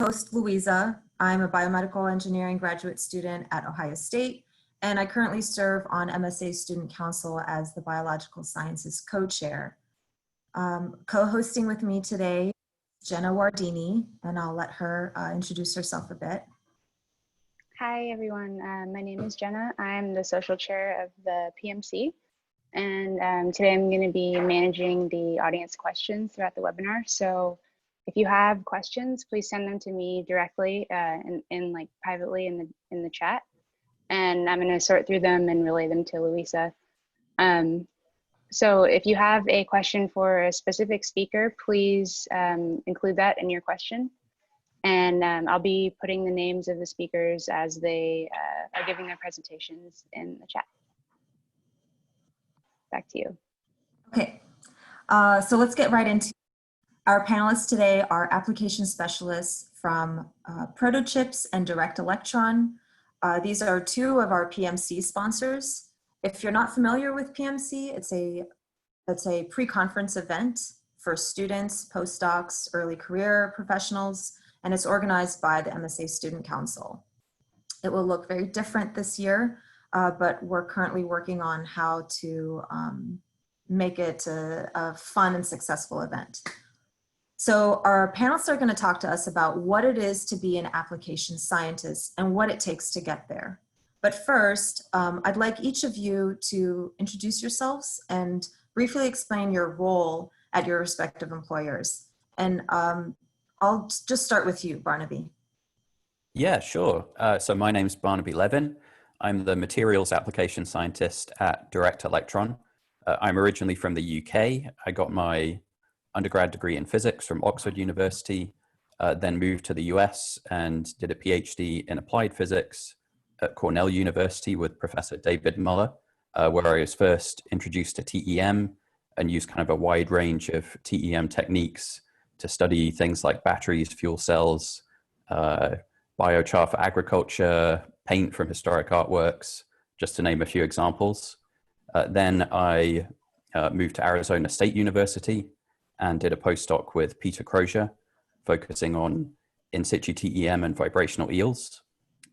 Host Louisa. I'm a biomedical engineering graduate student at Ohio State, and I currently serve on MSA Student Council as the Biological Sciences co-chair. Co-hosting with me today is Jenna Wardini, and I'll let her introduce herself a bit. Hi, everyone. My name is Jenna. I'm the social chair of the PMC, and today I'm going to be managing the audience questions throughout the webinar. So if you have questions, please send them to me directly like privately in the chat, and I'm going to sort through them and relay them to Louisa. So if you have a question for a specific speaker, please include that in your question. And I'll be putting the names of the speakers as they are giving their presentations in the chat. Back to you. Okay, so let's get right into it. Our panelists today are application specialists from Protochips and Direct Electron. These are two of our PMC sponsors. If you're not familiar with PMC, it's a pre-conference event for students, postdocs, early career professionals, and it's organized by the MSA Student Council. It will look very different this year, but we're currently working on how to make it a fun and successful event. So our panelists are going to talk to us about what it is to be an application scientist and what it takes to get there. But first, I'd like each of you to introduce yourselves and briefly explain your role at your respective employers. And I'll just start with you, Barnaby. Yeah, sure. So my name's Barnaby Levin. I'm the materials application scientist at Direct Electron. I'm originally from the UK. I got my undergrad degree in physics from Oxford University, then moved to the US and did a PhD in applied physics at Cornell University with Professor David Muller, where I was first introduced to TEM and used kind of a wide range of TEM techniques to study things like batteries, fuel cells, biochar for agriculture, paint from historic artworks, just to name a few examples. Then I moved to Arizona State University and did a postdoc with Peter Crozier, focusing on in situ TEM and vibrational eels.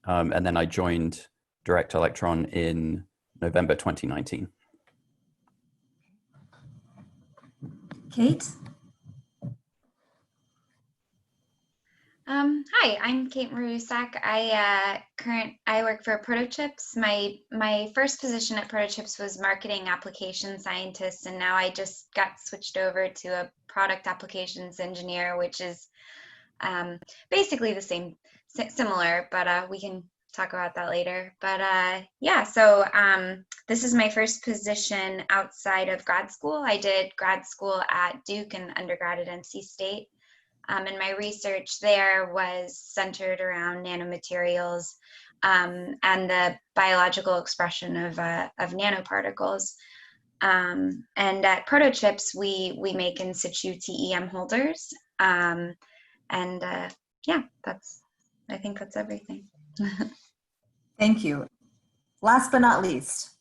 And then I joined Direct Electron in November 2019. Kate? Hi, I'm Kate Marusak. I work for Protochips. My first position at Protochips was marketing application scientist, and now I just got switched over to a product applications engineer, which is basically the same, similar, but we can talk about that later. But yeah, so this is my first position outside of grad school. I did grad school at Duke and undergrad at NC State. And my research there was centered around nanomaterials and the biological expression of nanoparticles. And at Protochips, we make in situ TEM holders. Yeah, I think that's everything. Thank you. Last but not least.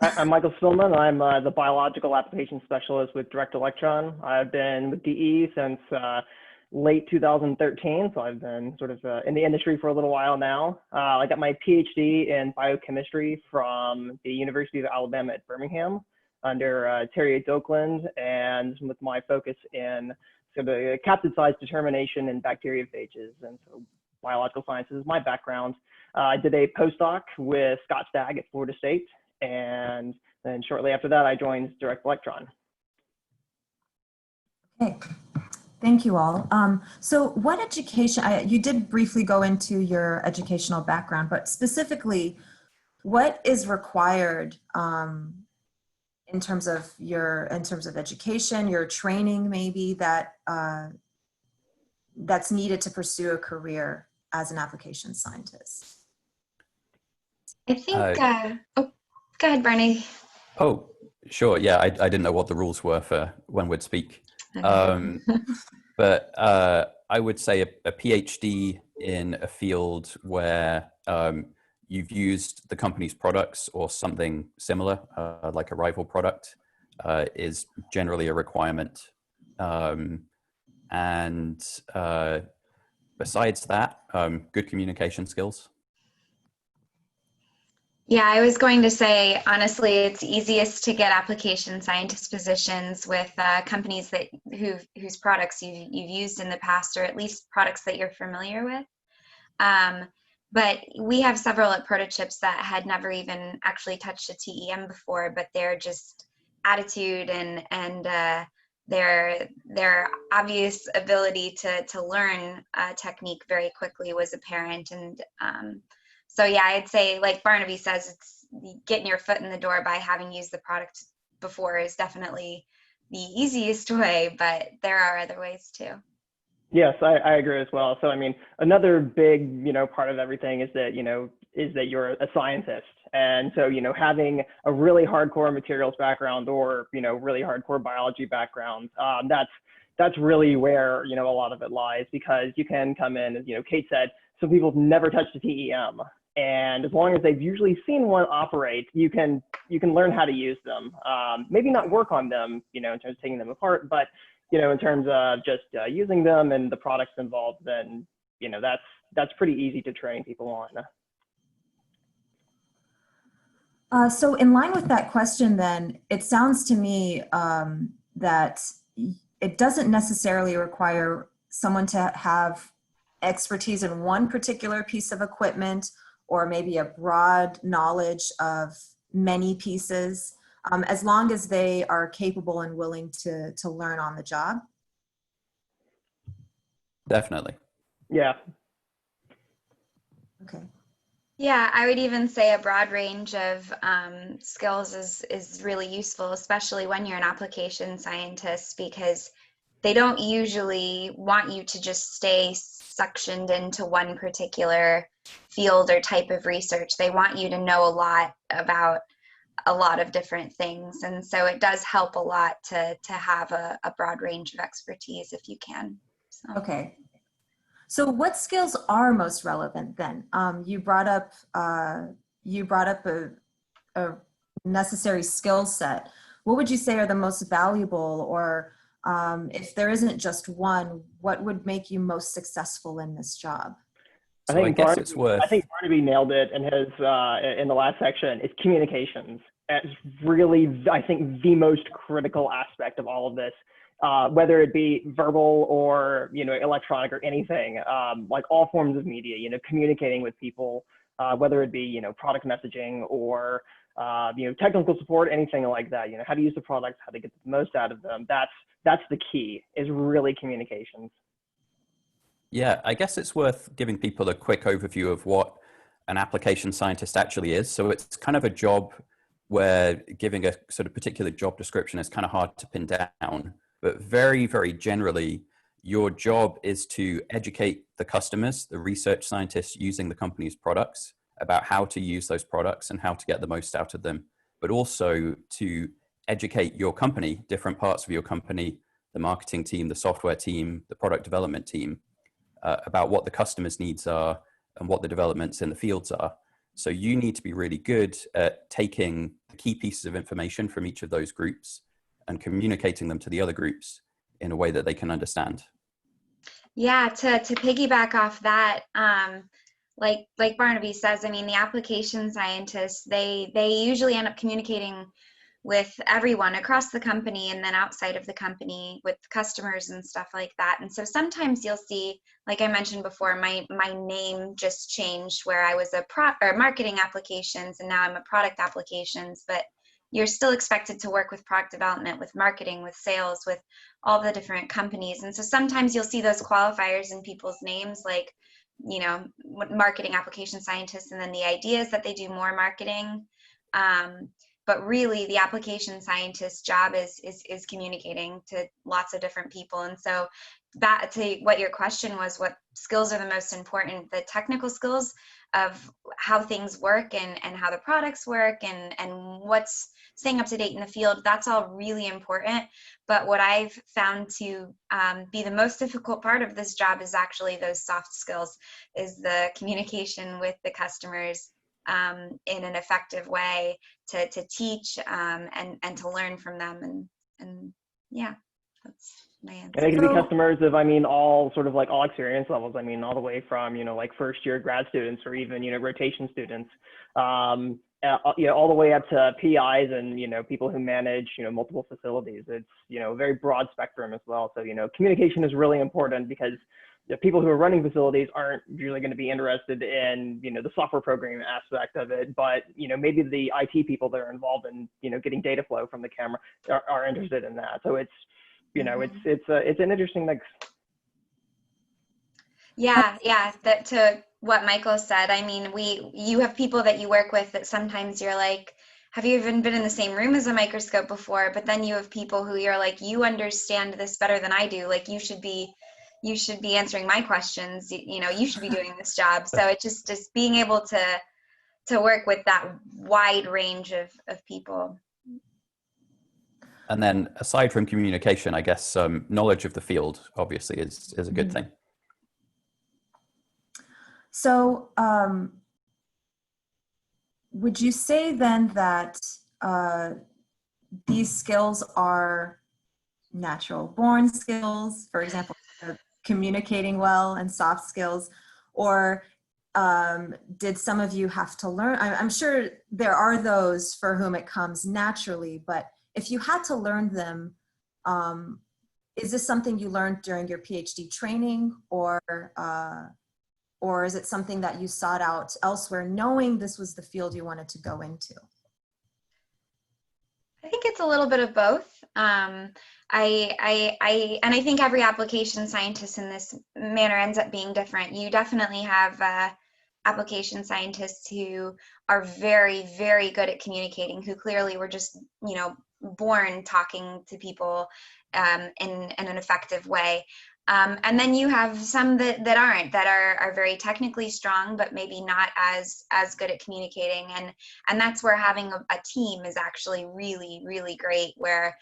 I'm Michael Spilman. I'm the biological application specialist with Direct Electron. I've been with DE since late 2013, so I've been sort of in the industry for a little while now. I got my PhD in biochemistry from the University of Alabama at Birmingham under Terry H. Oakland, and with my focus in sort of capsid size determination in bacteriophages, and so biological sciences is my background. I did a postdoc with Scott Stagg at Florida State, and then shortly after that, I joined Direct Electron. Okay, thank you all. So what education, you did briefly go into your educational background, but specifically, what is required in terms of education, your training maybe, that's needed to pursue a career as an application scientist? I think, oh, go ahead, Barney. Oh, sure. Yeah, I didn't know what the rules were for when we'd speak. But I would say a PhD in a field where you've used the company's products or something similar, like a rival product, is generally a requirement. besides that, good communication skills. Yeah, I was going to say, honestly, it's easiest to get application scientist positions with companies that whose products you've used in the past, or at least products that you're familiar with. But we have several at Protochips that had never even actually touched a TEM before, but their just attitude and their obvious ability to learn technique very quickly was apparent. And so yeah, I'd say, like Barnaby says, it's getting your foot in the door by having used the product before is definitely the easiest way, but there are other ways too. Yes, I agree as well. So, I mean, another big, part of everything is that, you're a scientist. And so, having a really hardcore materials background or, really hardcore biology background, that's really where, a lot of it lies, because you can come in, as, Kate said, some people have never touched a TEM. And as long as they've usually seen one operate, you can learn how to use them. Maybe not work on them, in terms of taking them apart, but in terms of just using them and the products involved, then, that's pretty easy to train people on. So in line with that question, then, it sounds to me that it doesn't necessarily require someone to have expertise in one particular piece of equipment, or maybe a broad knowledge of many pieces, as long as they are capable and willing to learn on the job. Definitely. Yeah. Okay. Yeah, I would even say a broad range of skills is really useful, especially when you're an application scientist, because they don't usually want you to just stay suctioned into one particular field or type of research. They want you to know a lot about a lot of different things. And so it does help a lot to have a broad range of expertise if you can. So. Okay. So what skills are most relevant then? You brought up a necessary skill set. What would you say are the most valuable, or if there isn't just one, what would make you most successful in this job? So I guess it's worth. I think Barnaby nailed it in his in the last section. It's communications. It's really, I think, the most critical aspect of all of this. Whether it be verbal or electronic or anything, like all forms of media, communicating with people, whether it be product messaging or technical support, anything like that. How to use the products, how to get the most out of them. That's the key, is really communications. Yeah, I guess it's worth giving people a quick overview of what an application scientist actually is. So it's kind of a job where giving a sort of particular job description is kind of hard to pin down. But very, very generally, your job is to educate the customers, the research scientists using the company's products, about how to use those products and how to get the most out of them, but also to educate your company, different parts of your company, the marketing team, the software team, the product development team, about what the customer's needs are and what the developments in the fields are. So you need to be really good at taking the key pieces of information from each of those groups and communicating them to the other groups in a way that they can understand. Yeah, to piggyback off that, like Barnaby says, I mean, the application scientists, they usually end up communicating with everyone across the company and then outside of the company with customers and stuff like that. And so sometimes you'll see, like I mentioned before, my name just changed, where I was a marketing applications and now I'm a product applications, but you're still expected to work with product development, with marketing, with sales, with all the different companies. And so sometimes you'll see those qualifiers in people's names, like, marketing application scientists, and then the idea is that they do more marketing. But really the application scientist's job is communicating to lots of different people. And so back to what your question was, what skills are the most important? The technical skills of how things work and how the products work and what's staying up to date in the field, that's all really important. But what I've found to be the most difficult part of this job is actually those soft skills, is the communication with the customers in an effective way, to teach and to learn from them. And yeah. That's my And answer. they can be customers of, I mean, all sort of like all experience levels. I mean, all the way from, you know, like first year grad students or even, you know, rotation students, you know, all the way up to PIs and, you know, people who manage, you know, multiple facilities. It's, you know, a very broad spectrum as well. So, you know, communication is really important because the people who are running facilities aren't usually going to be interested in, you know, the software programming aspect of it, but, you know, maybe the IT people that are involved in, you know, getting data flow from the camera are interested in that. So it's, you know, it's an interesting mix. Yeah, yeah. That to what Michael said. I mean, you have people that you work with that sometimes you're like, have you even been in the same room as a microscope before? But then you have people who you're like, you understand this better than I do. Like you should be answering my questions. You know, you should be doing this job. So it just being able to work with that wide range of people. And then aside from communication, I guess knowledge of the field obviously is a good thing. So would you say then that these skills are natural born skills, for example, communicating well and soft skills, or did some of you have to learn? I'm sure there are those for whom it comes naturally, but if you had to learn them, is this something you learned during your PhD training, or is it something that you sought out elsewhere, knowing this was the field you wanted to go into? I think it's a little bit of both. And I think every application scientist in this manner ends up being different. You definitely have application scientists who are very, very good at communicating, who clearly were just, you know, born talking to people in an effective way. And then you have some that aren't, that are very technically strong, but maybe not as good at communicating. And that's where having a team is actually really, really great, where,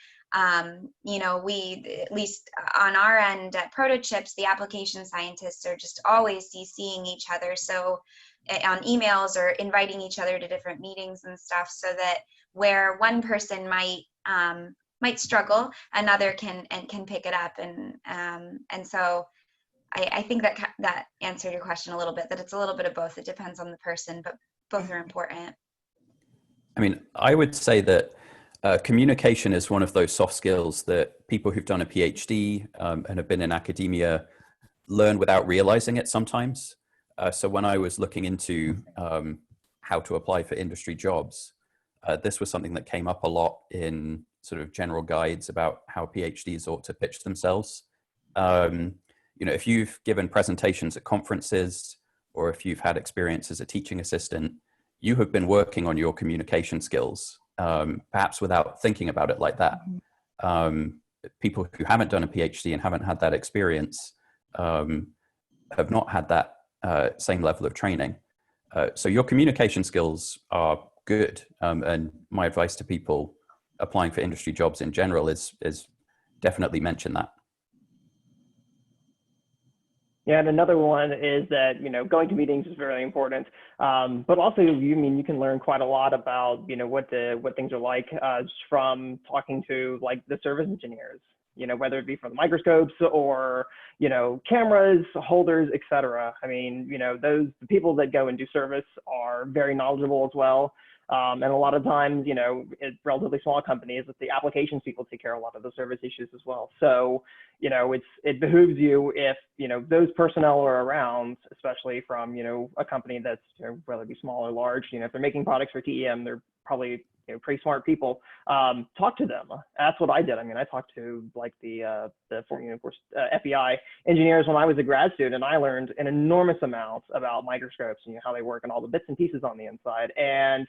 you know, we, at least on our end at Protochips, the application scientists are just always seeing each other. So on emails or inviting each other to different meetings and stuff, so that where one person might struggle, another can pick it up, and so I think that answered your question a little bit, that it's a little bit of both. It depends on the person, but both are important. I mean, I would say that communication is one of those soft skills that people who've done a PhD and have been in academia learn without realizing it sometimes. So when I was looking into how to apply for industry jobs, this was something that came up a lot in sort of general guides about how PhDs ought to pitch themselves. You know, if you've given presentations at conferences, or if you've had experience as a teaching assistant, you have been working on your communication skills, perhaps without thinking about it like that. People who haven't done a PhD and haven't had that experience have not had that same level of training. So your communication skills are good. And my advice to people applying for industry jobs in general is definitely mention that. Yeah, and another one is that, you know, going to meetings is very important, but also you can learn quite a lot about, you know, what things are like just from talking to like the service engineers, you know, whether it be from the microscopes or, you know, cameras, holders, etc. I mean, you know, the people that go and do service are very knowledgeable as well. And a lot of times, you know, it's relatively small companies, that the applications people take care of a lot of the service issues as well. So, you know, it behooves you, if, you know, those personnel are around, especially from, you know, a company that's, you know, whether it be small or large, you know, if they're making products for TEM, they're probably, you know, pretty smart people. Talk to them. That's what I did. I mean, I talked to like the former, of course, FEI engineers when I was a grad student, and I learned an enormous amount about microscopes and, you know, how they work and all the bits and pieces on the inside. And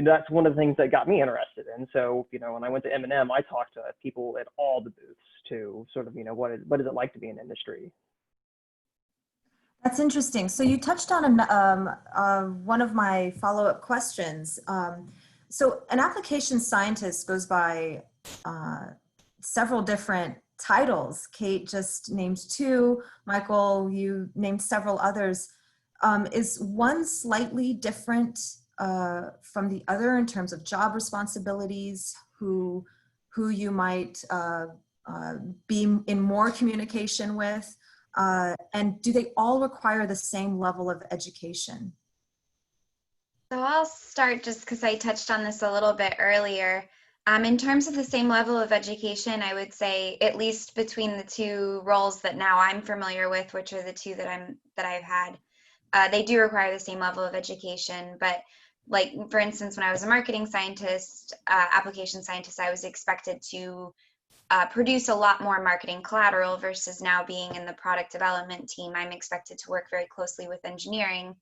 that's one of the things that got me interested. And so, you know, when I went to M&M, I talked to people at all the booths to sort of, you know, what is it like to be in industry? That's interesting. So you touched on one of my follow-up questions. So an application scientist goes by several different titles. Kate just named two. Michael, you named several others. Is one slightly different from the other in terms of job responsibilities, who you might be in more communication with? And do they all require the same level of education? So I'll start just because I touched on this a little bit earlier. In terms of the same level of education, I would say at least between the two roles that now I'm familiar with, which are the two that I've had, they do require the same level of education. But like for instance, when I was a marketing scientist, application scientist, I was expected to produce a lot more marketing collateral versus now being in the product development team. I'm expected to work very closely with engineering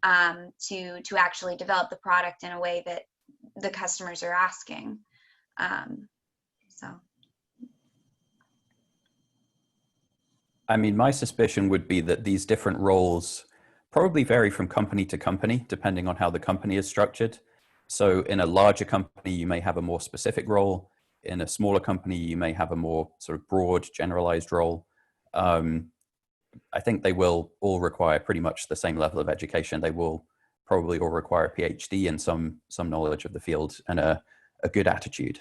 to actually develop the product in a way that the customers are asking. So. I mean, my suspicion would be that these different roles probably vary from company to company, depending on how the company is structured. So in a larger company, you may have a more specific role. In a smaller company, you may have a more sort of broad, generalized role. I think they will all require pretty much the same level of education. They will probably all require a PhD and some knowledge of the field and a good attitude.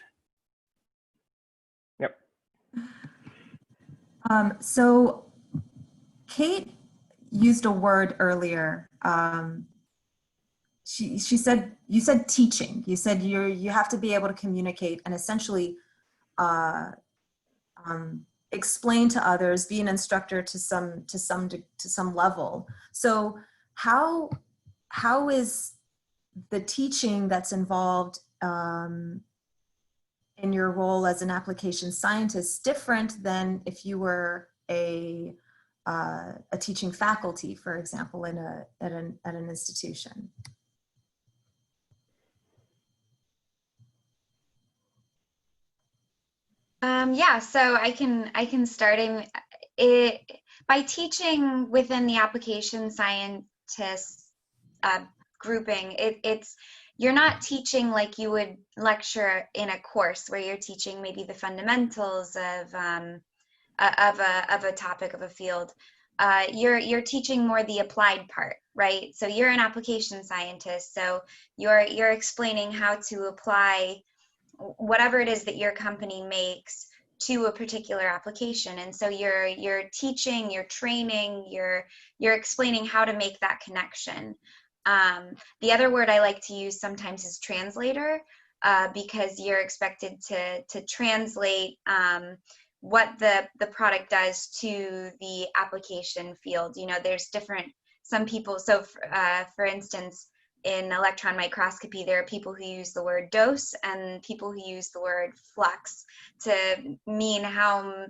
Yep. So Kate used a word earlier. She said, you said teaching. You said you have to be able to communicate and essentially explain to others, be an instructor to some level. So how is the teaching that's involved in your role as an application scientist different than if you were a teaching faculty, for example, at an institution? Yeah, so I can start it by teaching within the application scientist grouping. It's you're not teaching like you would lecture in a course where you're teaching maybe the fundamentals of a topic of a field. You're teaching more the applied part, right? So you're an application scientist, so you're explaining how to apply whatever it is that your company makes to a particular application. And so you're teaching, you're training, you're explaining how to make that connection. The other word I like to use sometimes is translator, because you're expected to translate what the product does to the application field. You know, there's some people, so for instance, in electron microscopy, there are people who use the word dose and people who use the word flux to mean how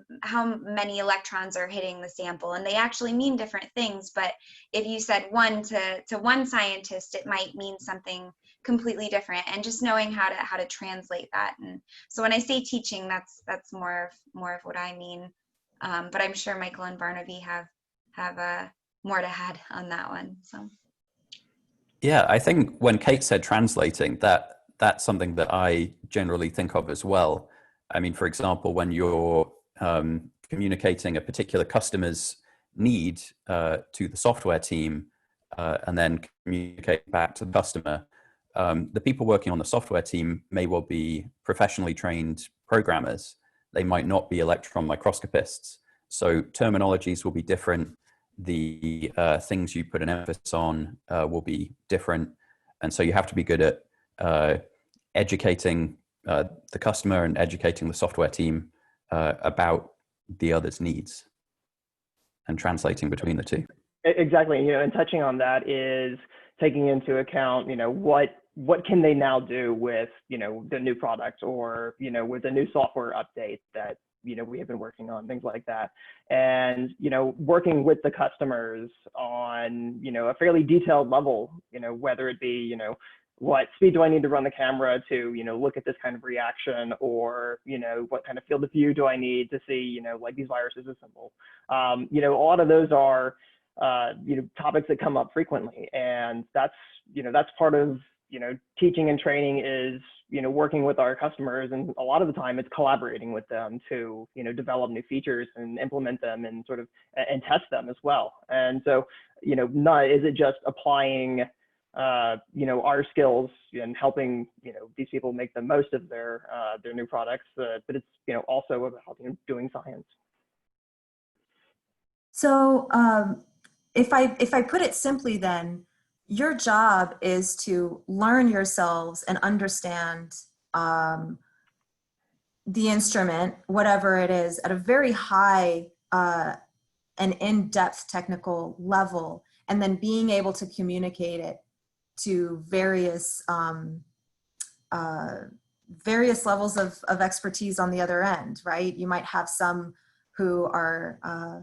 many electrons are hitting the sample. And they actually mean different things, but if you said one to one scientist, it might mean something completely different. And just knowing how to translate that. And so when I say teaching, that's more of what I mean. But I'm sure Michael and Barnaby have more to add on that one. So. Yeah, I think when Kate said translating, that's something that I generally think of as well. I mean, for example, when you're communicating a particular customer's need to the software team and then communicate back to the customer, the people working on the software team may well be professionally trained programmers. They might not be electron microscopists. So terminologies will be different. The things you put an emphasis on will be different. And so you have to be good at educating the customer and educating the software team about the other's needs and translating between the two. Exactly. You know, and touching on that is taking into account, you know, what can they now do with, you know, the new product or, you know, with the new software update that, you know, we have been working on, things like that. And, you know, working with the customers on, you know, a fairly detailed level, you know, whether it be, you know, what speed do I need to run the camera to, you know, look at this kind of reaction, or, you know, what kind of field of view do I need to see, you know, like these viruses assemble. You know, a lot of those are, you know, topics that come up frequently. And that's, you know, that's part of, you know, teaching and training is, you know, working with our customers, and a lot of the time it's collaborating with them to, you know, develop new features and implement them and sort of and test them as well. And so, you know, not is it just applying, our skills in helping, these people make the most of their new products. But it's, also about doing science. So if I put it simply, then your job is to learn yourselves and understand the instrument, whatever it is, at a very high and in-depth technical level, and then being able to communicate it to various levels of expertise on the other end, right? You might have some who are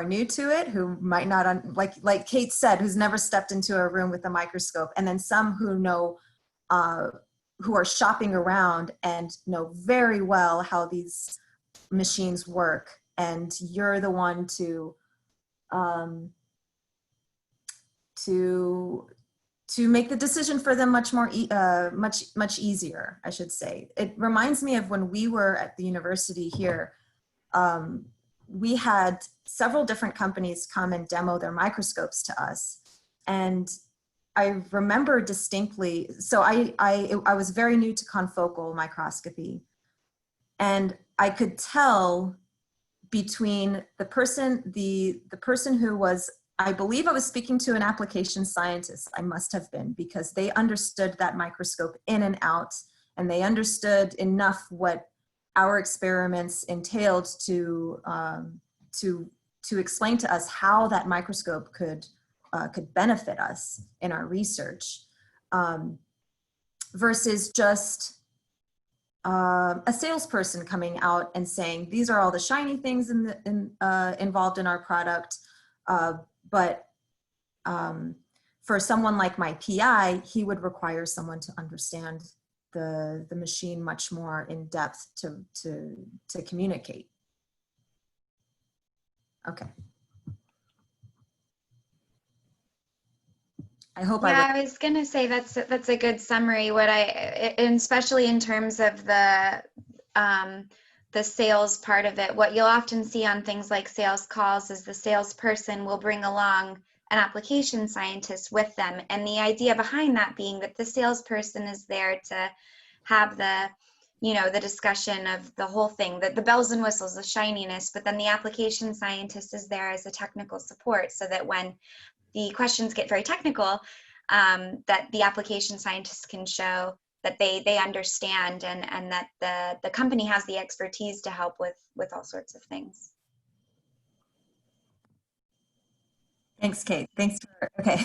new to it, who might not, like Kate said, who's never stepped into a room with a microscope, and then some who know, who are shopping around and know very well how these machines work, and you're the one to make the decision for them much easier, I should say. It reminds me of when we were at the university here. We had several different companies come and demo their microscopes to us. And I remember distinctly, so I was very new to confocal microscopy. And I could tell between the person who was, I believe I was speaking to an application scientist, I must have been, because they understood that microscope in and out, and they understood enough what our experiments entailed to explain to us how that microscope could benefit us in our research, versus just a salesperson coming out and saying, these are all the shiny things involved in our product. But for someone like my PI, he would require someone to understand the machine much more in depth to communicate. Okay. I hope I was gonna say that's a good summary. And especially in terms of the sales part of it, what you'll often see on things like sales calls is the salesperson will bring along an application scientist with them, and the idea behind that being that the salesperson is there to have the discussion of the whole thing, the bells and whistles, the shininess, but then the application scientist is there as a technical support, so that when the questions get very technical, that the application scientists can show that they understand, and that the company has the expertise to help with all sorts of things. Thanks, Kate. Thanks for, okay.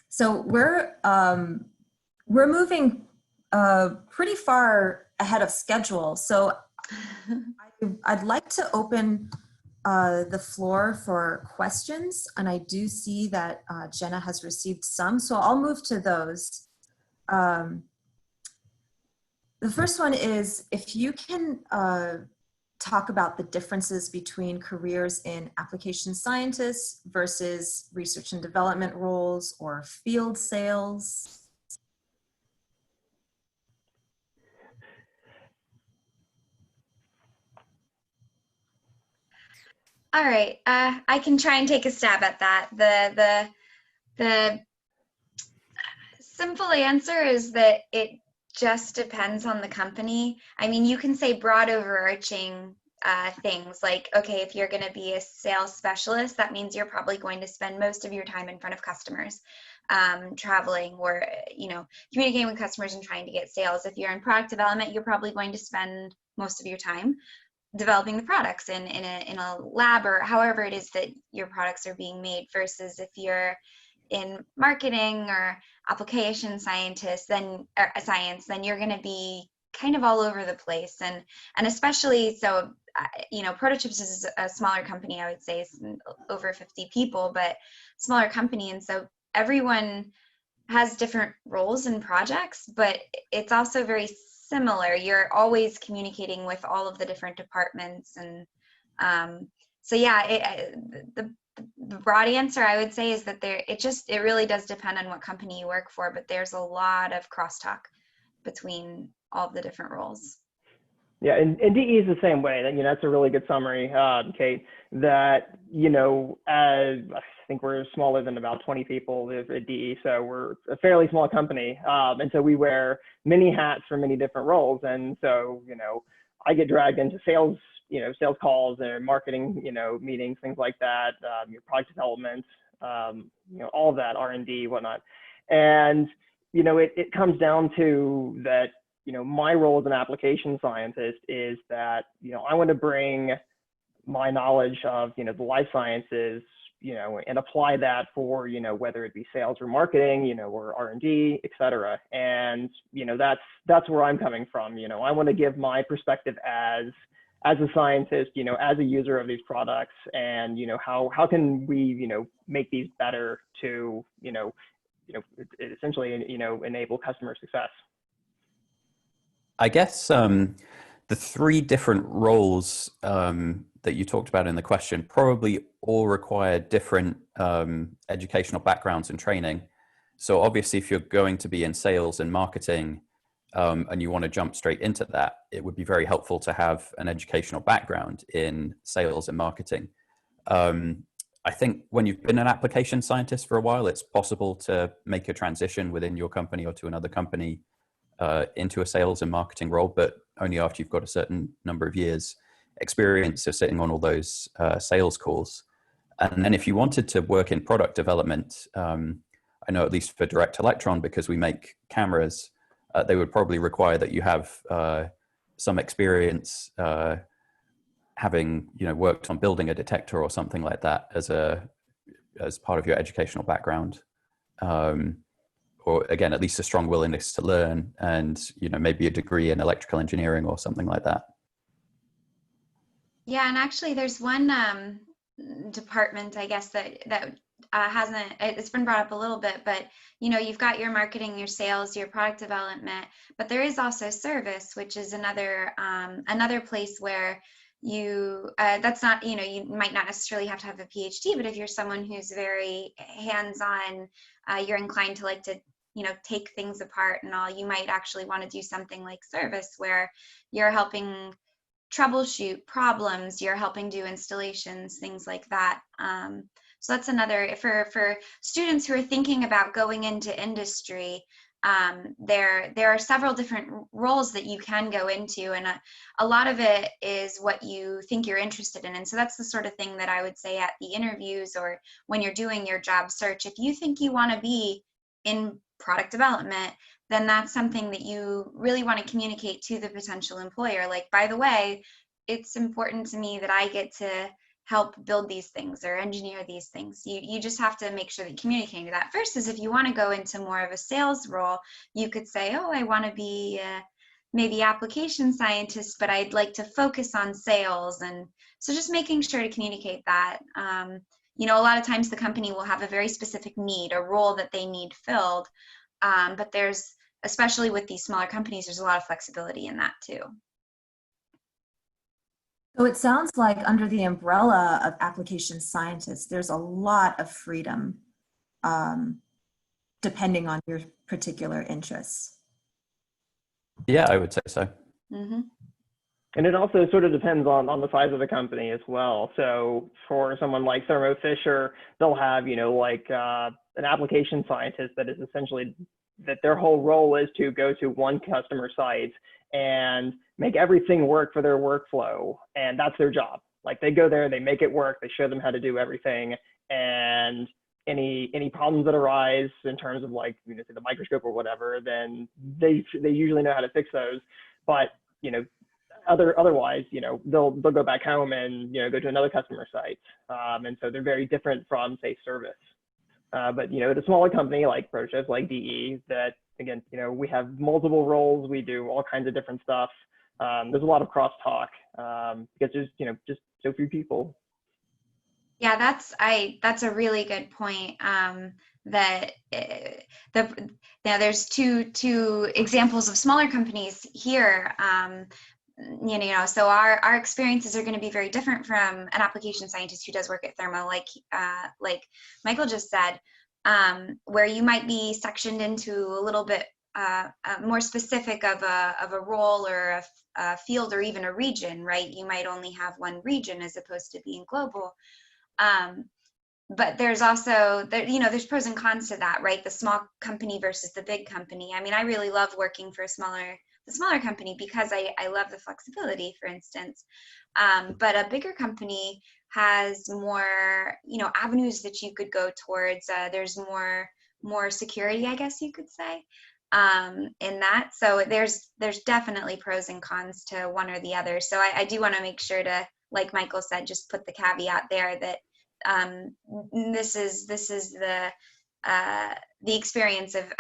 So we're moving pretty far ahead of schedule. So I'd like to open the floor for questions, and I do see that Jenna has received some, so I'll move to those. The first one is, if you can talk about the differences between careers in application scientists versus research and development roles or field sales. All right, I can try and take a stab at that. The simple answer is that it just depends on the company. I mean, you can say broad overarching things like, okay, if you're going to be a sales specialist, that means you're probably going to spend most of your time in front of customers, traveling, or communicating with customers and trying to get sales. If you're in product development, you're probably going to spend most of your time developing the products in a lab, or however it is that your products are being made, versus if you're in marketing or application scientist, then you're going to be kind of all over the place, and especially so Protochips is a smaller company. I would say it's over 50 people, but smaller company, and so everyone has different roles and projects, but it's also very similar. You're always communicating with all of the different departments, and so yeah, the broad answer I would say is that it really does depend on what company you work for, but there's a lot of crosstalk between all of the different roles. Yeah, and DE is the same way. That, that's a really good summary, Kate. That, as I think we're smaller than about 20 people at DE, so we're a fairly small company, and so we wear many hats for many different roles. And so, I get dragged into sales, sales calls and marketing, meetings, things like that, product development, all of that, R&D, whatnot. And it comes down to that. My role as an application scientist is that, I want to bring my knowledge of, the life sciences, and apply that for, whether it be sales or marketing, or R&D, et cetera. And, that's where I'm coming from. I want to give my perspective as a scientist, as a user of these products, and, how can we, make these better to, essentially, enable customer success. I guess the three different roles that you talked about in the question probably all require different educational backgrounds and training. So obviously, if you're going to be in sales and marketing and you want to jump straight into that, it would be very helpful to have an educational background in sales and marketing. I think when you've been an application scientist for a while, it's possible to make a transition within your company or to another company into a sales and marketing role, but only after you've got a certain number of years experience of sitting on all those sales calls. And then if you wanted to work in product development, I know at least for Direct Electron, because we make cameras, they would probably require that you have some experience having worked on building a detector or something like that as part of your educational background. Or again, at least a strong willingness to learn, and maybe a degree in electrical engineering or something like that. Yeah, and actually, there's one department, I guess, that hasn't. It's been brought up a little bit, but you've got your marketing, your sales, your product development, but there is also service, which is another place where that's not, you might not necessarily have to have a PhD, but if you're someone who's very hands-on, you're inclined to like to take things apart and all, you might actually want to do something like service where you're helping troubleshoot problems, you're helping do installations, things like that. So that's another, for students who are thinking about going into industry, there are several different roles that you can go into, and a lot of it is what you think you're interested in. And so that's the sort of thing that I would say at the interviews or when you're doing your job search. If you think you want to be in product development, then that's something that you really want to communicate to the potential employer. Like, by the way, it's important to me that I get to help build these things or engineer these things. You just have to make sure that you're communicating that. Versus if you want to go into more of a sales role, you could say, oh, I want to be maybe application scientist, but I'd like to focus on sales. And so just making sure to communicate that. A lot of times the company will have a very specific need, a role that they need filled. But there's, especially with these smaller companies, there's a lot of flexibility in that too. So it sounds like under the umbrella of application scientists, there's a lot of freedom depending on your particular interests. Yeah, I would say so. Mm-hmm. And it also sort of depends on the size of the company as well. So for someone like Thermo Fisher, they'll have, an application scientist that is essentially that their whole role is to go to one customer site and make everything work for their workflow. And that's their job. Like, they go there, they make it work, they show them how to do everything. And any problems that arise in terms of like, the microscope or whatever, then they usually know how to fix those. But, otherwise, they'll go back home and, go to another customer site. And so they're very different from, say, service. But, at a smaller company like Protochips, like DE, that, again, we have multiple roles, we do all kinds of different stuff. There's a lot of crosstalk because there's, just so few people. Yeah, that's a really good point. There's two examples of smaller companies here. So our experiences are going to be very different from an application scientist who does work at Thermo, like Michael just said, where you might be sectioned into a little bit more specific of a role or a field or even a region, right? You might only have one region as opposed to being global. But there's also, there's pros and cons to that, right? The small company versus the big company. I mean, I really love working for the smaller company because I love the flexibility, for instance. But a bigger company has more, avenues that you could go towards. There's more security, I guess you could say, in that. So there's definitely pros and cons to one or the other. So I do want to make sure to, like Michael said, just put the caveat there that this is the experience of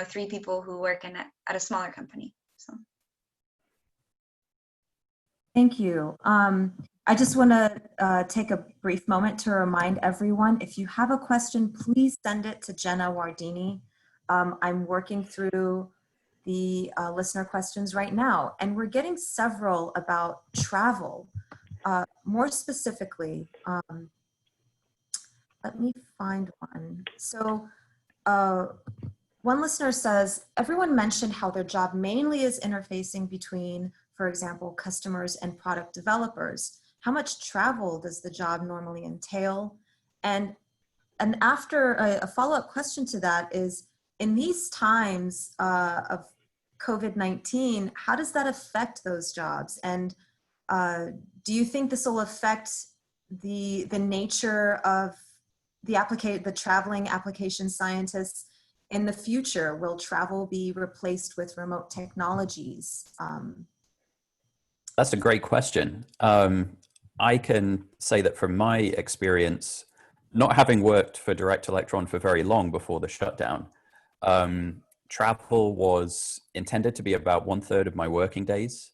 3 people who work at a smaller company. So Thank you. I just want to take a brief moment to remind everyone, if you have a question, please send it to Jenna Wardini. I'm working through the listener questions right now, and we're getting several about travel. More specifically, let me find one. So one listener says, everyone mentioned how their job mainly is interfacing between, for example, customers and product developers. How much travel does the job normally entail? And after a follow-up question to that is, in these times of COVID-19, how does that affect those jobs? And do you think this will affect the nature of the traveling application scientists in the future? Will travel be replaced with remote technologies? That's a great question. I can say that from my experience, not having worked for Direct Electron for very long before the shutdown, travel was intended to be about 1/3 of my working days,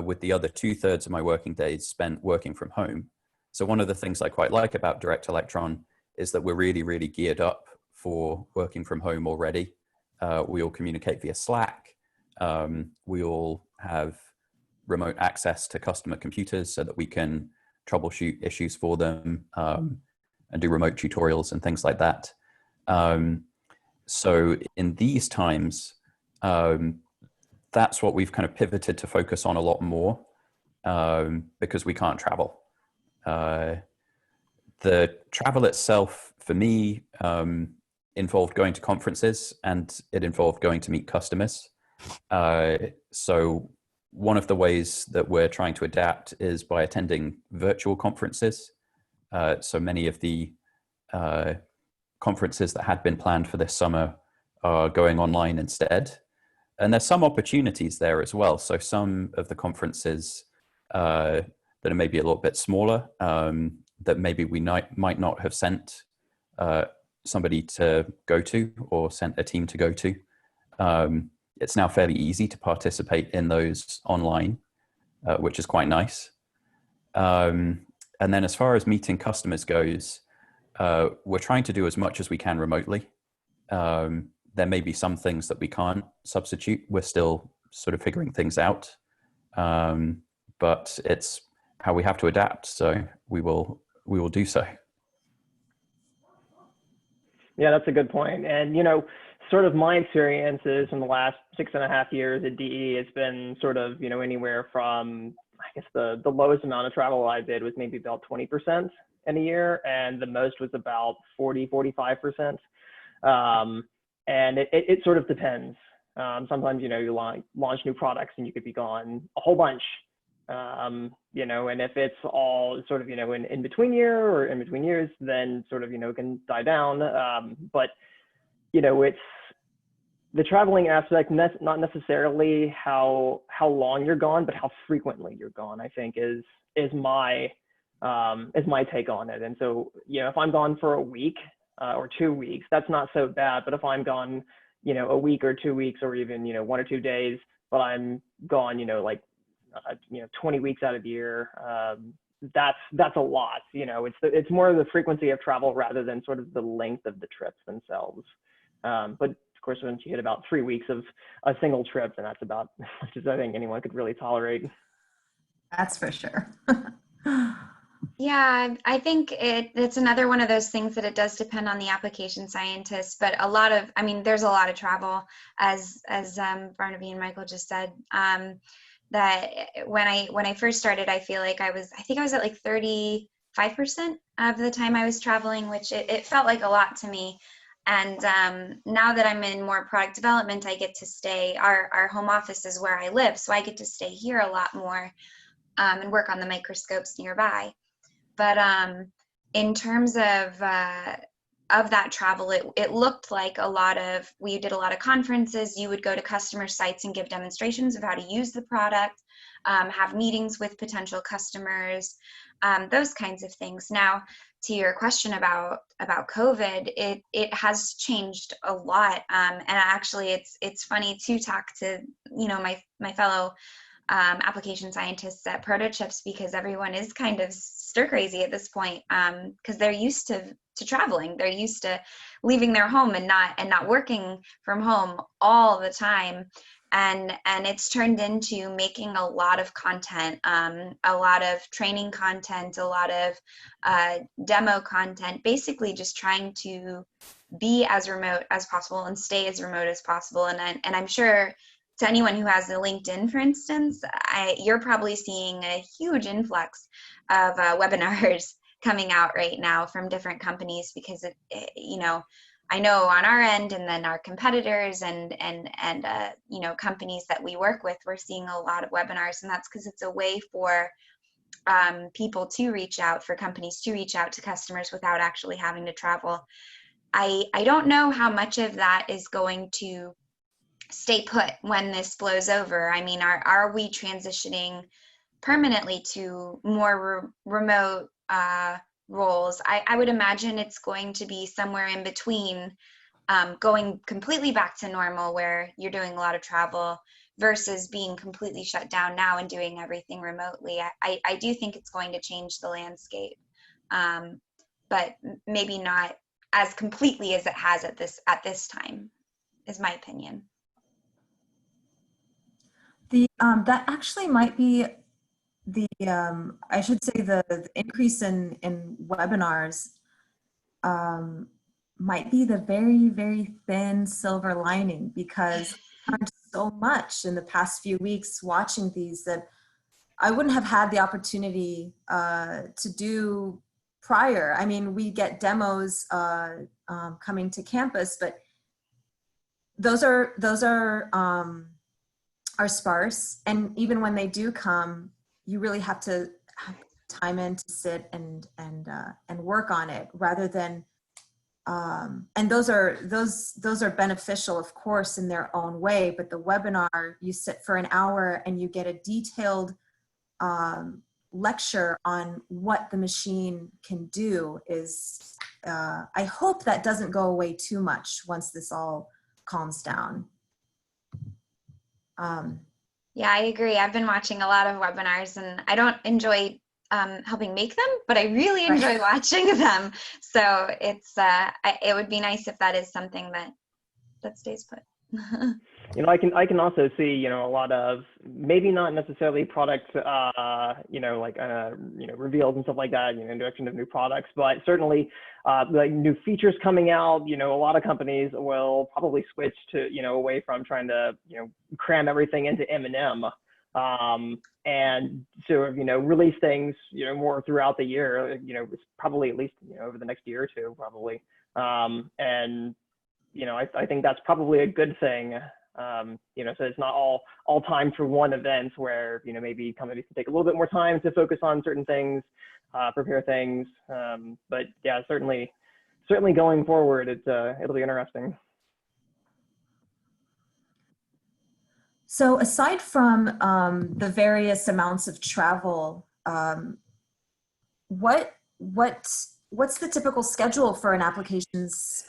with the other 2/3 of my working days spent working from home. So one of the things I quite like about Direct Electron is that we're really, really geared up for working from home already. We all communicate via Slack. We all have remote access to customer computers so that we can troubleshoot issues for them and do remote tutorials and things like that. So in these times, that's what we've kind of pivoted to focus on a lot more because we can't travel. The travel itself, for me, involved going to conferences, and it involved going to meet customers. So one of the ways that we're trying to adapt is by attending virtual conferences. So many of the conferences that had been planned for this summer are going online instead. And there's some opportunities there as well. So some of the conferences that are maybe a little bit smaller, that maybe we might not have sent somebody to go to or sent a team to go to. It's now fairly easy to participate in those online, which is quite nice. And then as far as meeting customers goes, we're trying to do as much as we can remotely. There may be some things that we can't substitute. We're still sort of figuring things out, but it's how we have to adapt. So we will do so. Yeah, that's a good point. And, sort of my experiences in the last 6.5 years at DE, it's been sort of, anywhere from, I guess the lowest amount of travel I did was maybe about 20% in a year. And the most was about 45%. And it sort of depends. Sometimes, you launch new products and you could be gone a whole bunch. And if it's all sort of, in between year or in between years, then sort of, it can die down. But, it's the traveling aspect, not necessarily how long you're gone, but how frequently you're gone, I think is my take on it. And so, if I'm gone for a week or 2 weeks, that's not so bad. But if I'm gone, a week or 2 weeks or even, 1 or 2 days, but I'm gone, 20 weeks out of the year, that's a lot. It's more of the frequency of travel rather than sort of the length of the trips themselves. But of course, once you hit about 3 weeks of a single trip, then that's about as much as I think anyone could really tolerate. That's for sure. Yeah, I think it's another one of those things that it does depend on the application scientist, but a lot of, I mean, there's a lot of travel, as Barnaby and Michael just said. That when I first started, I feel like I think I was at like 35% of the time I was traveling, which it felt like a lot to me. And now that I'm in more product development, I get to stay. Our home office is where I live, so I get to stay here a lot more and work on the microscopes nearby. But in terms of that travel, it looked like we did a lot of conferences. You would go to customer sites and give demonstrations of how to use the product, have meetings with potential customers, those kinds of things. Now, to your question about COVID, it has changed a lot, and actually, it's funny to talk to my fellow application scientists at Protochips, because everyone is kind of stir crazy at this point, because they're used to traveling. They're used to leaving their home and not working from home all the time. And it's turned into making a lot of content, a lot of training content, a lot of demo content, basically just trying to be as remote as possible and stay as remote as possible. And I'm sure to anyone who has a LinkedIn, for instance, you're probably seeing a huge influx of webinars coming out right now from different companies, because I know on our end, and then our competitors and companies that we work with, we're seeing a lot of webinars, and that's because it's a way for people to reach out, for companies to reach out to customers without actually having to travel. I don't know how much of that is going to stay put when this blows over. I mean, are we transitioning permanently to more remote roles? I would imagine it's going to be somewhere in between, going completely back to normal, where you're doing a lot of travel, versus being completely shut down now and doing everything remotely. I do think it's going to change the landscape, but maybe not as completely as it has at this time, is my opinion. That actually might be I should say the increase in webinars might be the very, very thin silver lining, because I learned so much in the past few weeks watching these that I wouldn't have had the opportunity to do prior. I mean, we get demos coming to campus, but those are sparse, and even when they do come, you really have to have time in to sit and work on it, rather than and those are beneficial, of course, in their own way. But the webinar, you sit for an hour and you get a detailed lecture on what the machine can do. Is I hope that doesn't go away too much once this all calms down. Yeah, I agree. I've been watching a lot of webinars, and I don't enjoy helping make them, but I really enjoy watching them. So it would be nice if that is something that stays put. I can also see, a lot of, maybe not necessarily product, reveals and stuff like that, introduction of new products, but certainly like new features coming out. A lot of companies will probably switch to, away from trying to, cram everything into M&M. And sort of, release things, more throughout the year, probably at least, over the next year or two, probably. And, I think that's probably a good thing. So it's not all time for one event, where, maybe companies can take a little bit more time to focus on certain things, prepare things. But yeah, certainly going forward, it'll be interesting. So aside from the various amounts of travel, what's the typical schedule for an applications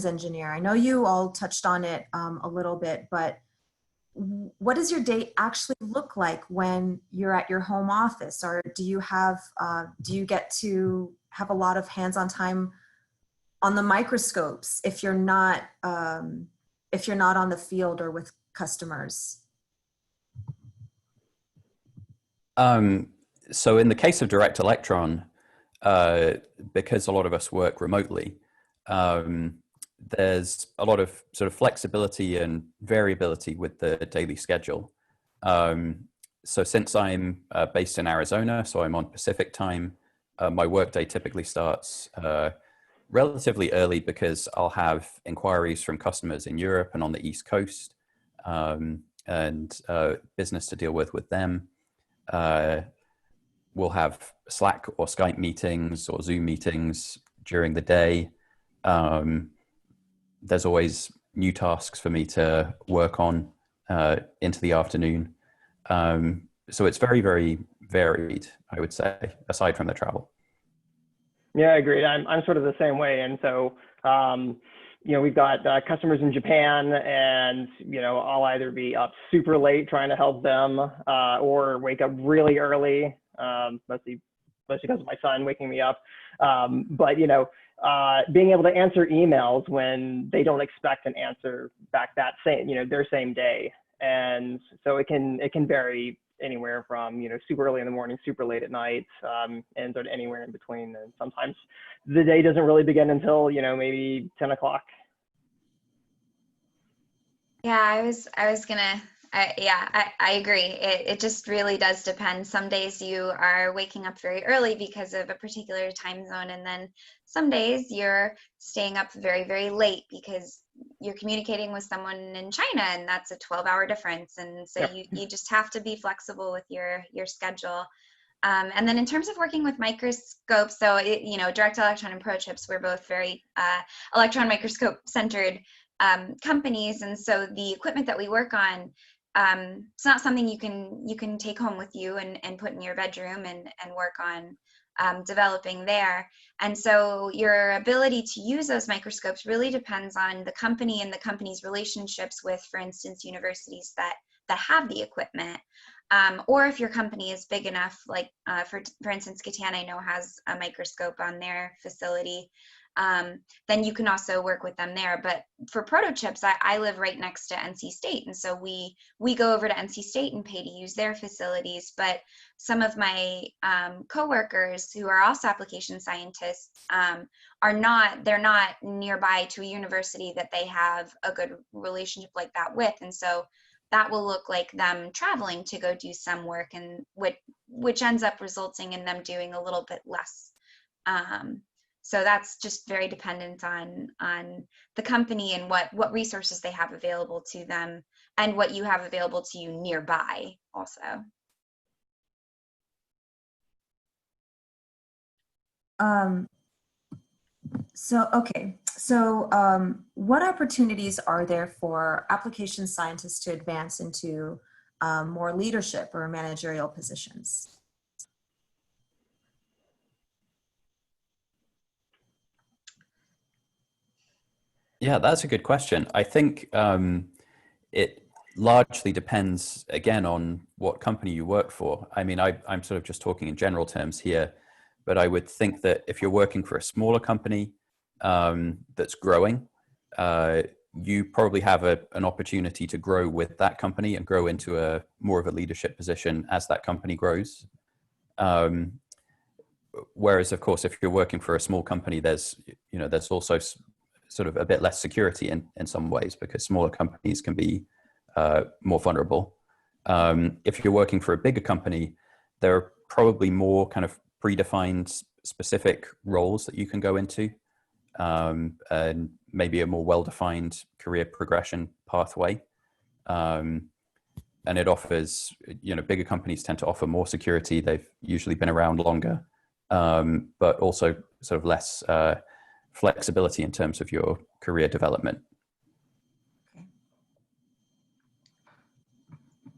engineer? I know you all touched on it a little bit, but what does your day actually look like when you're at your home office? Or do you get to have a lot of hands-on time on the microscopes if you're not on the field or with customers? So in the case of Direct Electron, because a lot of us work remotely, there's a lot of sort of flexibility and variability with the daily schedule. So since I'm based in Arizona, so I'm on Pacific time, my workday typically starts relatively early because I'll have inquiries from customers in Europe and on the East Coast, and business to deal with them. We'll have Slack or Skype meetings or Zoom meetings during the day. There's always new tasks for me to work on into the afternoon. So it's very, very varied, I would say, aside from the travel. Yeah, I agree. I'm sort of the same way. And so, we've got customers in Japan, and, I'll either be up super late trying to help them or wake up really early, mostly because of my son waking me up. But, being able to answer emails when they don't expect an answer back that same, their same day. And so it can vary anywhere from, super early in the morning, super late at night, and sort of anywhere in between. And sometimes the day doesn't really begin until, maybe 10 o'clock. Yeah, I was gonna, I agree. It just really does depend. Some days you are waking up very early because of a particular time zone, and then some days you're staying up very, very late because you're communicating with someone in China, and that's a 12-hour difference. And so you just have to be flexible with your schedule. And then in terms of working with microscopes, so Direct Electron and Protochips, we're both very electron microscope centered companies, and so the equipment that we work on, it's not something you can take home with you and put in your bedroom and work on developing there. And so your ability to use those microscopes really depends on the company and the company's relationships with, for instance, universities that have the equipment. Or if your company is big enough, like for instance, Gatan, I know, has a microscope on their facility, then you can also work with them there. But for Protochips, I live right next to NC State, and so we go over to NC State and pay to use their facilities. But some of my coworkers who are also application scientists they're not nearby to a university that they have a good relationship like that with, and so that will look like them traveling to go do some work, and which ends up resulting in them doing a little bit less. So that's just very dependent on the company and what resources they have available to them and what you have available to you nearby also. So what opportunities are there for application scientists to advance into more leadership or managerial positions? Yeah, that's a good question. I think it largely depends, again, on what company you work for. I mean, I'm sort of just talking in general terms here, but I would think that if you're working for a smaller company that's growing, you probably have an opportunity to grow with that company and grow into a more of a leadership position as that company grows. Whereas, of course, if you're working for a small company, there's also sort of a bit less security in some ways, because smaller companies can be more vulnerable. If you're working for a bigger company, there are probably more kind of predefined specific roles that you can go into, and maybe a more well-defined career progression pathway. And it offers, bigger companies tend to offer more security. They've usually been around longer, but also sort of less flexibility in terms of your career development.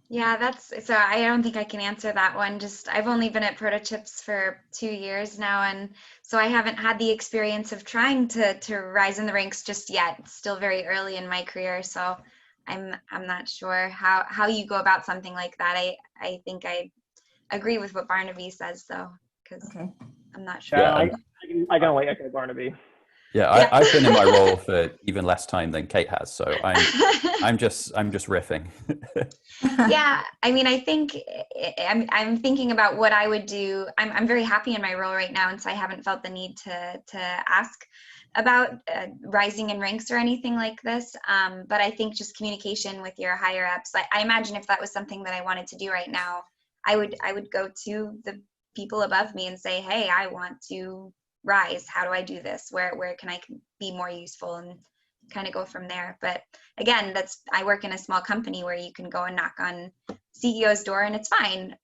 Yeah, so I don't think I can answer that one. I've only been at Protochips for 2 years now, and so I haven't had the experience of trying to rise in the ranks just yet. It's still very early in my career, so I'm not sure how you go about something like that. I think I agree with what Barnaby says, though, because I'm not sure. Yeah, I can only echo Barnaby. Yeah, I've been in my role for even less time than Kate has, so I'm just riffing. Yeah, I mean, I think I'm thinking about what I would do. I'm very happy in my role right now, and so I haven't felt the need to ask about rising in ranks or anything like this. But I think just communication with your higher ups. I imagine if that was something that I wanted to do right now, I would go to the people above me and say, hey, I want to rise. How do I do this? Where can I be more useful, and kind of go from there. But again, I work in a small company where you can go and knock on CEO's door and it's fine.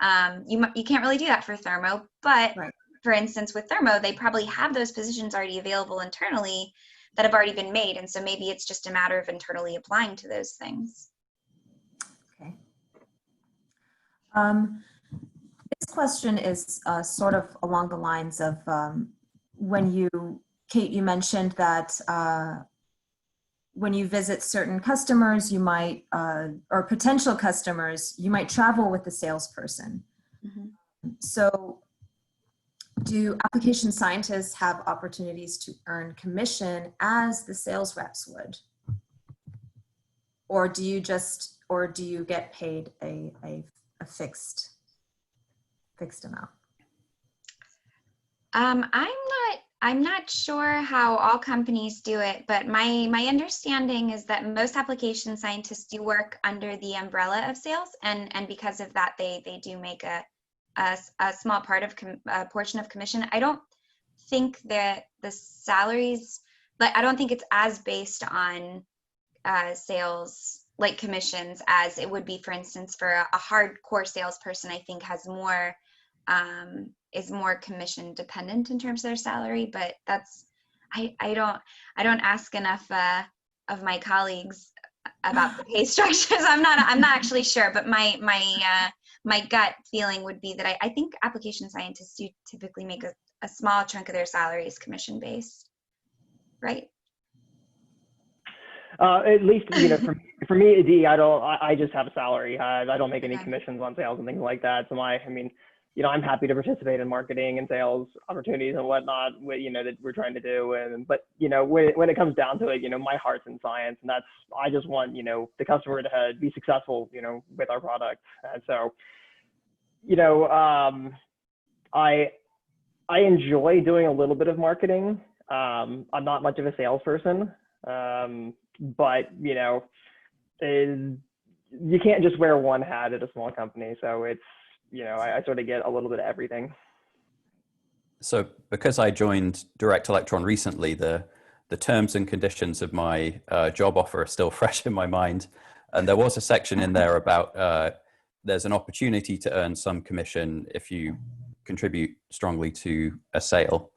You can't really do that for Thermo, but Right. for instance, with Thermo, they probably have those positions already available internally that have already been made. And so maybe it's just a matter of internally applying to those things. Okay. This question is sort of along the lines of Kate, you mentioned that when you visit certain customers, you might, or potential customers, you might travel with the salesperson. Mm-hmm. So do application scientists have opportunities to earn commission as the sales reps would? Or do you get paid a fixed amount? I'm not sure how all companies do it, but my understanding is that most application scientists do work under the umbrella of sales, and because of that, they do make a small a portion of commission. I don't think that the salaries, I don't think it's as based on sales like commissions as it would be, for instance, for a hardcore salesperson. I think has more. Is more commission dependent in terms of their salary, but that's I don't ask enough of my colleagues about the pay structures. I'm not actually sure, but my gut feeling would be that I think application scientists do typically make a small chunk of their salary is commission based, right? At least, for me, at DE, I just have a salary. I don't make any commissions on sales and things like that. So I'm happy to participate in marketing and sales opportunities and whatnot, that we're trying to do. But when it comes down to it, my heart's in science, and I just want, the customer to be successful, with our product. And so, I enjoy doing a little bit of marketing. I'm not much of a salesperson, but you can't just wear one hat at a small company. So it's, I sort of get a little bit of everything. So because I joined Direct Electron recently, the terms and conditions of my job offer are still fresh in my mind. And there was a section in there about there's an opportunity to earn some commission if you contribute strongly to a sale.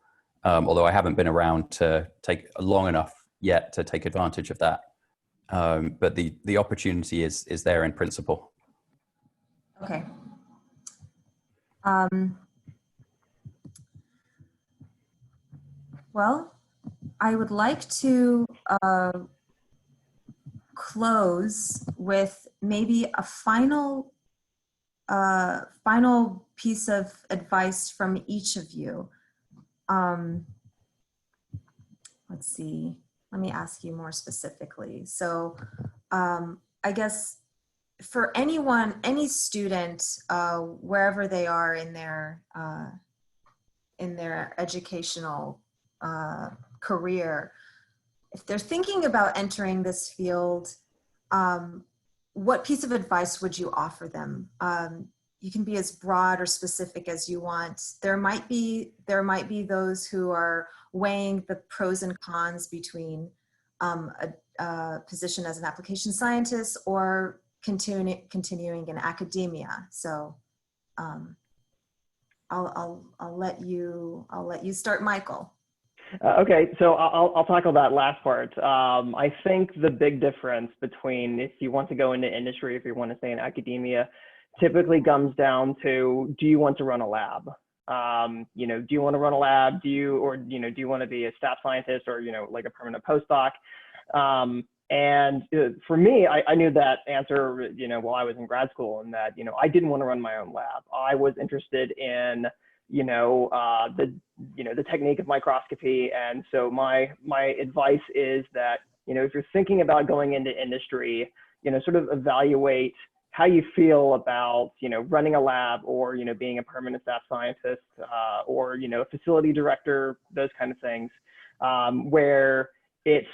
Although I haven't been around to take long enough yet to take advantage of that. But the opportunity is there in principle. Okay. Well, I would like to close with maybe a final piece of advice from each of you. Let's see, let me ask you more specifically. So I guess for anyone, any student, wherever they are in their educational career, if they're thinking about entering this field, what piece of advice would you offer them? You can be as broad or specific as you want. There might be those who are weighing the pros and cons between a position as an application scientist or continuing in academia. So I'll let you start, Michael. Okay, so I'll tackle that last part. I think the big difference between if you want to go into industry, if you want to stay in academia, typically comes down to, do you want to run a lab? Do you want to run a lab? Do you want to be a staff scientist or, like a permanent postdoc? And for me, I knew that answer, while I was in grad school, and that, I didn't want to run my own lab. I was interested in the technique of microscopy. And so my advice is that, if you're thinking about going into industry, sort of evaluate how you feel about, running a lab, or, being a permanent staff scientist, or, a facility director, those kind of things, where it's,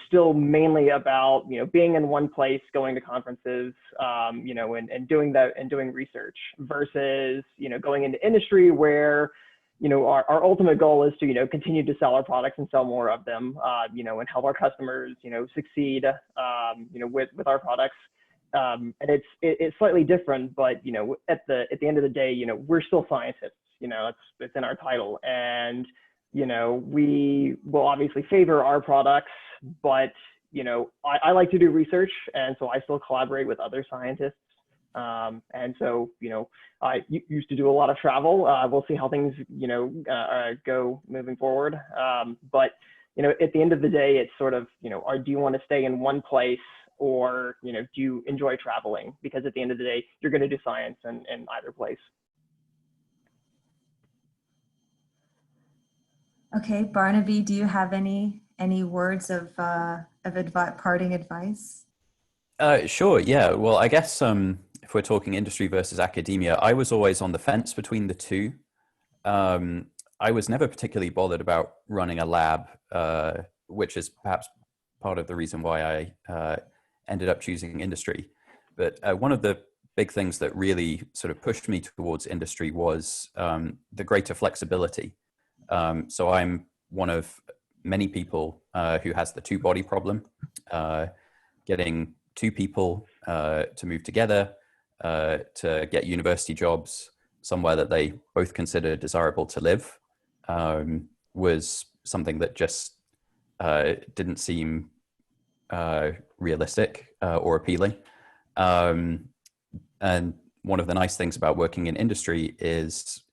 still mainly about, being in one place, going to conferences, and doing that and doing research, versus, going into industry where, our ultimate goal is to, continue to sell our products and sell more of them, and help our customers, succeed, with our products. And it's slightly different, but, at the end of the day, we're still scientists, it's in our title. And, we will obviously favor our products, but, I like to do research, and so I still collaborate with other scientists. And so, I used to do a lot of travel. We'll see how things, go moving forward. But, at the end of the day, it's sort of, do you want to stay in one place, or, do you enjoy traveling? Because at the end of the day, you're going to do science in either place. Okay, Barnaby, do you have any words of parting advice? Sure. Yeah. Well, I guess if we're talking industry versus academia, I was always on the fence between the two. I was never particularly bothered about running a lab, which is perhaps part of the reason why I ended up choosing industry. But one of the big things that really sort of pushed me towards industry was the greater flexibility. So I'm one of many people who has the two-body problem. Getting two people to move together to get university jobs somewhere that they both consider desirable to live was something that just didn't seem realistic or appealing. And one of the nice things about working in industry is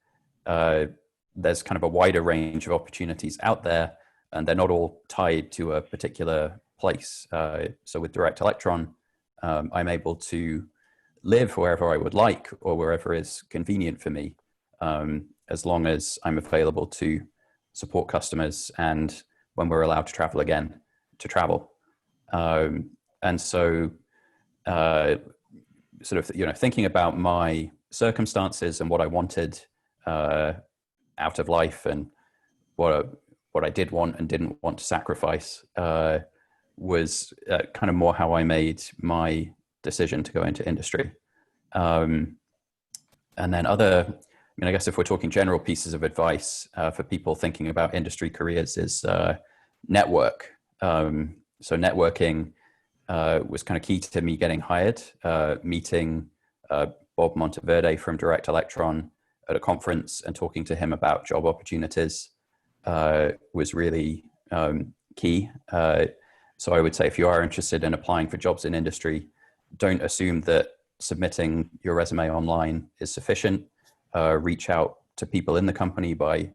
there's kind of a wider range of opportunities out there, and they're not all tied to a particular place. So with Direct Electron, I'm able to live wherever I would like, or wherever is convenient for me, as long as I'm available to support customers, and when we're allowed to travel again, to travel. And so sort of, thinking about my circumstances and what I wanted out of life, and what I did want and didn't want to sacrifice, was kind of more how I made my decision to go into industry. And then I guess if we're talking general pieces of advice for people thinking about industry careers, is network. So networking was kind of key to me getting hired. Meeting Bob Monteverde from Direct Electron at a conference and talking to him about job opportunities was really key. So I would say, if you are interested in applying for jobs in industry, don't assume that submitting your resume online is sufficient. Reach out to people in the company by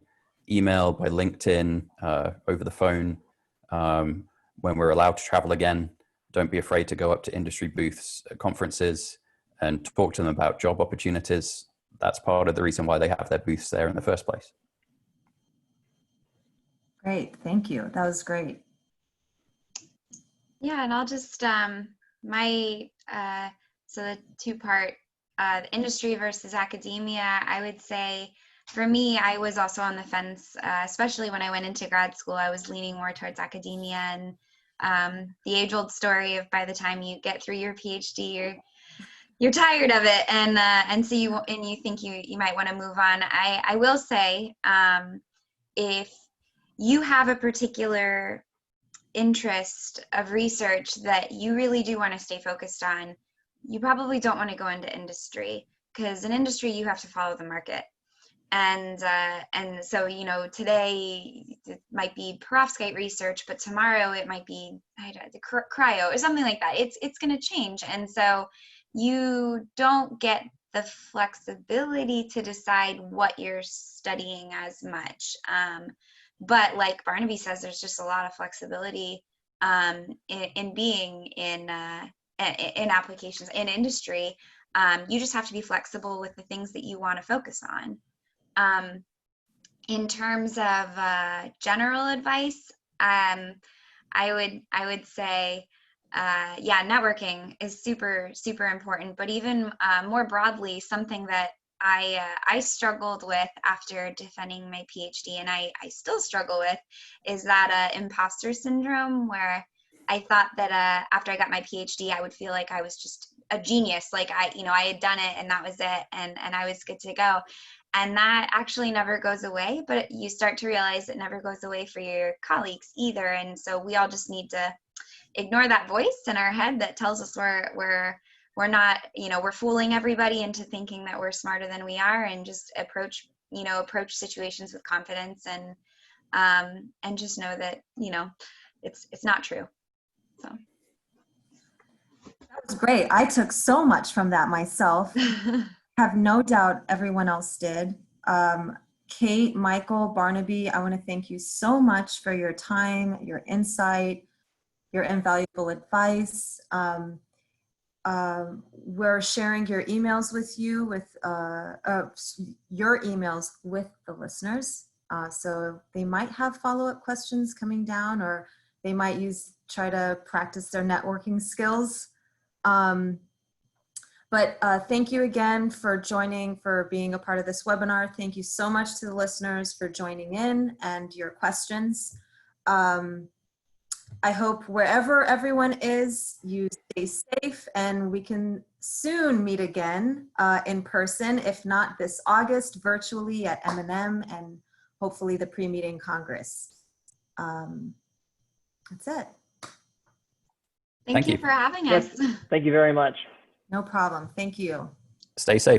email, by LinkedIn, over the phone. When we're allowed to travel again, don't be afraid to go up to industry booths at conferences and talk to them about job opportunities. That's part of the reason why they have their booths there in the first place. Great, thank you. That was great. Yeah, and I'll just so the two-part the industry versus academia, I would say for me, I was also on the fence, especially when I went into grad school. I was leaning more towards academia, and the age-old story of by the time you get through your PhD, you're tired of it, and so you think you might want to move on. I will say, if you have a particular interest of research that you really do want to stay focused on, you probably don't want to go into industry, because in industry you have to follow the market. And so, today it might be perovskite research, but tomorrow it might be the cryo or something like that. It's going to change. And so you don't get the flexibility to decide what you're studying as much. But like Barnaby says, there's just a lot of flexibility in being in applications in industry. You just have to be flexible with the things that you want to focus on. In terms of general advice, I would say, yeah, networking is super, super important. But even more broadly, something that I struggled with after defending my PhD, and I still struggle with, is that imposter syndrome, where I thought that after I got my PhD, I would feel like I was just a genius, like I had done it and that was it, and I was good to go. And that actually never goes away, but you start to realize it never goes away for your colleagues either. And so we all just need to ignore that voice in our head that tells us we're not, we're fooling everybody into thinking that we're smarter than we are, and just approach situations with confidence, and just know that, it's not true. So That was great. I took so much from that myself. Have no doubt everyone else did. Kate, Michael, Barnaby, I want to thank you so much for your time, your insight, your invaluable advice. We're sharing your emails with you, with your emails with the listeners. So they might have follow-up questions coming down, or they might try to practice their networking skills. But thank you again for joining, for being a part of this webinar. Thank you so much to the listeners for joining in and your questions. I hope wherever everyone is, you stay safe, and we can soon meet again in person, if not this August, virtually at M&M and hopefully the pre-meeting Congress. That's it. Thank you for having us. Thank you very much. No problem. Thank you. Stay safe.